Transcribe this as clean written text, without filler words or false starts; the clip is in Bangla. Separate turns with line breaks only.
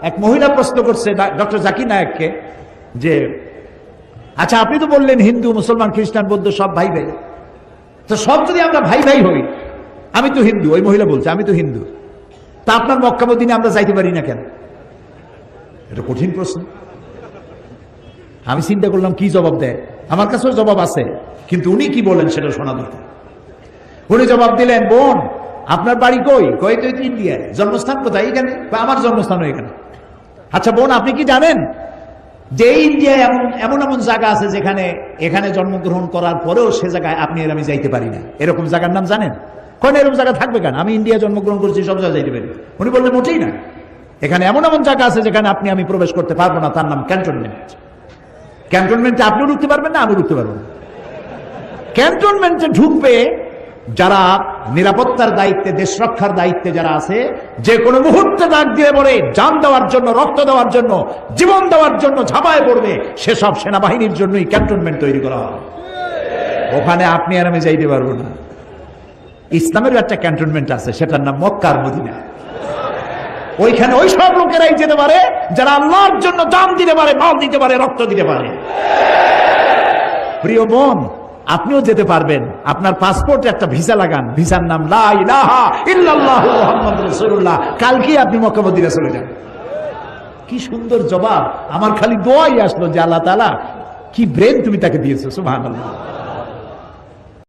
এক মহিলা প্রশ্ন করছে ডক্টর জাকির নায়েককে যে আচ্ছা আপনি তো বললেন হিন্দু মুসলমান খ্রিস্টান বৌদ্ধ সব ভাই ভাই, তো সব যদি আমরা ভাই ভাই হই, আমি তো হিন্দু, ওই মহিলা বলছে আমি তো হিন্দু, তা আপনার মক্কা মদিনে আমরা যাইতে পারি না কেন? এটা কঠিন প্রশ্ন। আমি চিন্তা করলাম কি জবাব দেয়, আমার কাছেও জবাব আছে, কিন্তু উনি কি বলেন সেটা শোনা দরকার। উনি জবাব দিলেন, বোন আপনার বাড়ি কই? কই তো ইন্ডিয়ায়। জন্মস্থান কোথায়? এখানে। আমার জন্মস্থান এখানে। আচ্ছা বোন আপনি কি জানেন যে ইন্ডিয়ায় এমন এমন জায়গা আছে যেখানে এখানে জন্মগ্রহণ করার পরেও সে জায়গায় আপনি আর আমি যাইতে পারি না, এরকম জায়গার নাম জানেন? কোন এরকম জায়গা থাকবে কেন? আমি ইন্ডিয়া জন্মগ্রহণ করছি, সব জায়গায় যাইতে পারি। উনি বললেন মোটেই না, এখানে এমন এমন জায়গা আছে যেখানে আপনি আমি প্রবেশ করতে পারবো না, তার নাম ক্যান্টনমেন্ট। ক্যান্টনমেন্টে আপনিও ঢুকতে পারবেন না, আমি ঢুকতে পারবো না। ক্যান্টনমেন্টে ঢুকবে যারা নিরাপত্তার দায়িত্বে, দেশ রক্ষার দায়িত্বে যারা আছে, যে কোনো মুহূর্তে ডাক দিয়ে বলে জান দেওয়ার জন্য, রক্ত দেওয়ার জন্য, জীবন দেওয়ার জন্য ঝাঁপায় পড়বে, সেসব সেনাবাহিনীর জন্যই ক্যান্টনমেন্ট তৈরি করা হয়। ওখানে আপনি আর আমি যাইতে পারবো না। ইসলামের একটা ক্যান্টনমেন্ট আছে, সেটার নাম মক্কা আর মদিনা। ওইখানে ওই সব লোকেরাই যেতে পারে যারা আল্লাহর জন্য জান দিতে পারে, মাল দিতে পারে, রক্ত দিতে পারে। প্রিয় বোন আপনিও যেতে পারবেন, আপনার পাসপোর্টে একটা ভিসা লাগান, ভিসার নাম লা ইলাহা ইল্লাল্লাহু মুহাম্মাদুর রাসূলুল্লাহ। কালকে আপনি মক্কা মদিনা চলে যান। কি সুন্দর জবাব! আমার খালি দোয়াই আসলো যে আল্লাহ তাআলা কি ব্রেন তুমি তাকে দিয়েছো, সুবহানাল্লাহ।